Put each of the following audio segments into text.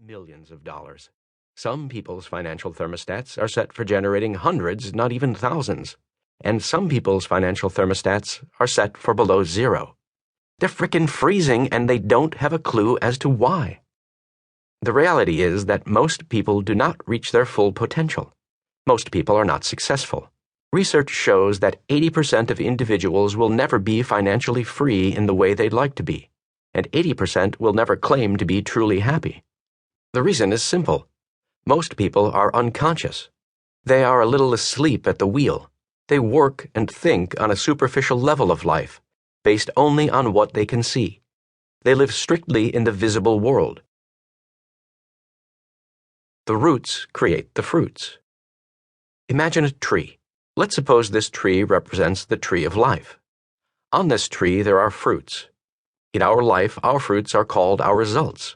millions of dollars. Some people's financial thermostats are set for generating hundreds, not even thousands. And some people's financial thermostats are set for below zero. They're frickin' freezing and they don't have a clue as to why. The reality is that most people do not reach their full potential. Most people are not successful. Research shows that 80% of individuals will never be financially free in the way they'd like to be, and 80% will never claim to be truly happy. The reason is simple. Most people are unconscious. They are a little asleep at the wheel. They work and think on a superficial level of life, based only on what they can see. They live strictly in the visible world. The roots create the fruits. Imagine a tree. Let's suppose this tree represents the tree of life. On this tree there are fruits. In our life, our fruits are called our results.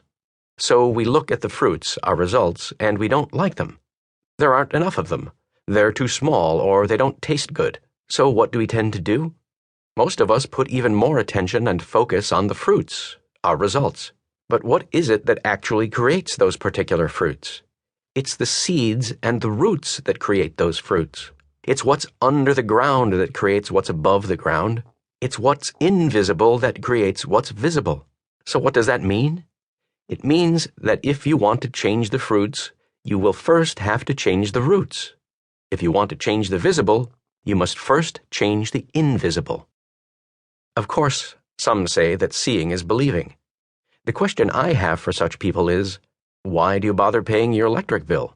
So we look at the fruits, our results, and we don't like them. There aren't enough of them. They're too small or they don't taste good. So what do we tend to do? Most of us put even more attention and focus on the fruits, our results. But what is it that actually creates those particular fruits? It's the seeds and the roots that create those fruits. It's what's under the ground that creates what's above the ground. It's what's invisible that creates what's visible. So what does that mean? It means that if you want to change the fruits, you will first have to change the roots. If you want to change the visible, you must first change the invisible. Of course, some say that seeing is believing. The question I have for such people is, why do you bother paying your electric bill?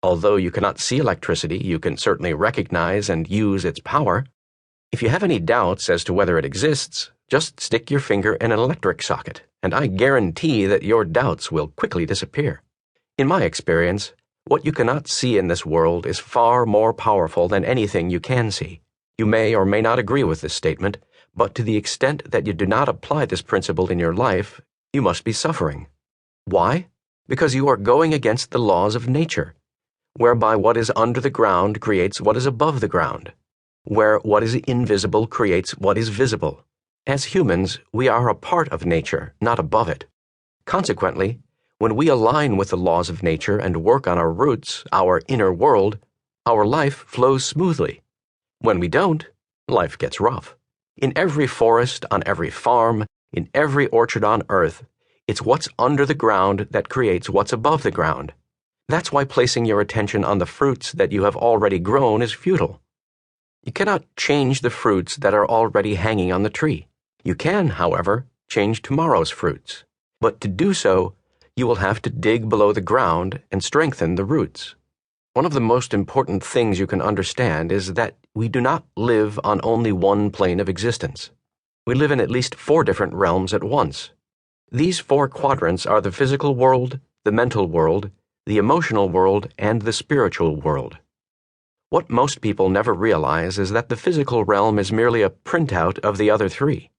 Although you cannot see electricity, you can certainly recognize and use its power. If you have any doubts as to whether it exists, just stick your finger in an electric socket, and I guarantee that your doubts will quickly disappear. In my experience, what you cannot see in this world is far more powerful than anything you can see. You may or may not agree with this statement, but to the extent that you do not apply this principle in your life, you must be suffering. Why? Because you are going against the laws of nature, whereby what is under the ground creates what is above the ground, where what is invisible creates what is visible. As humans, we are a part of nature, not above it. Consequently, when we align with the laws of nature and work on our roots, our inner world, our life flows smoothly. When we don't, life gets rough. In every forest, on every farm, in every orchard on earth, it's what's under the ground that creates what's above the ground. That's why placing your attention on the fruits that you have already grown is futile. You cannot change the fruits that are already hanging on the tree. You can, however, change tomorrow's fruits. But to do so, you will have to dig below the ground and strengthen the roots. One of the most important things you can understand is that we do not live on only one plane of existence. We live in at least 4 different realms at once. These 4 quadrants are the physical world, the mental world, the emotional world, and the spiritual world. What most people never realize is that the physical realm is merely a printout of the other 3.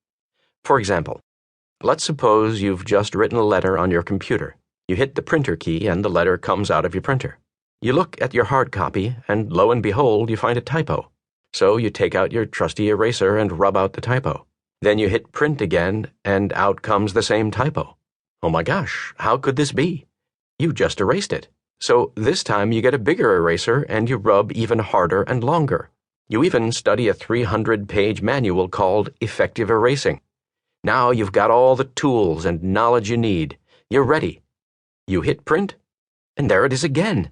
For example, let's suppose you've just written a letter on your computer. You hit the printer key and the letter comes out of your printer. You look at your hard copy and lo and behold, you find a typo. So you take out your trusty eraser and rub out the typo. Then you hit print again and out comes the same typo. Oh my gosh, how could this be? You just erased it. So this time you get a bigger eraser and you rub even harder and longer. You even study a 300-page manual called Effective Erasing. Now you've got all the tools and knowledge you need. You're ready. You hit print, and there it is again.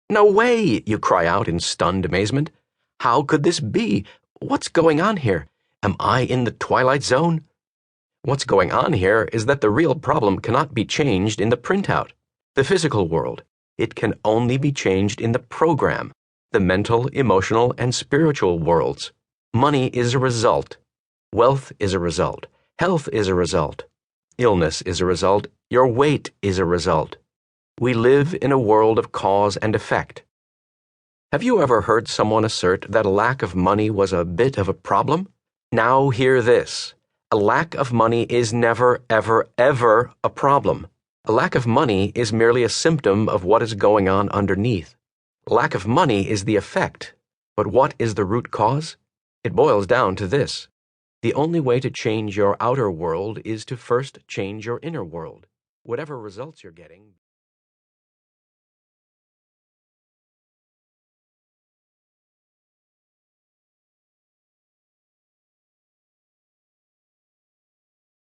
No way, you cry out in stunned amazement. How could this be? What's going on here? Am I in the Twilight Zone? What's going on here is that the real problem cannot be changed in the printout, the physical world. It can only be changed in the program, the mental, emotional, and spiritual worlds. Money is a result. Wealth is a result. Health is a result. Illness is a result. Your weight is a result. We live in a world of cause and effect. Have you ever heard someone assert that a lack of money was a bit of a problem? Now hear this. A lack of money is never, ever, ever a problem. A lack of money is merely a symptom of what is going on underneath. Lack of money is the effect. But what is the root cause? It boils down to this. The only way to change your outer world is to first change your inner world. Whatever results you're getting...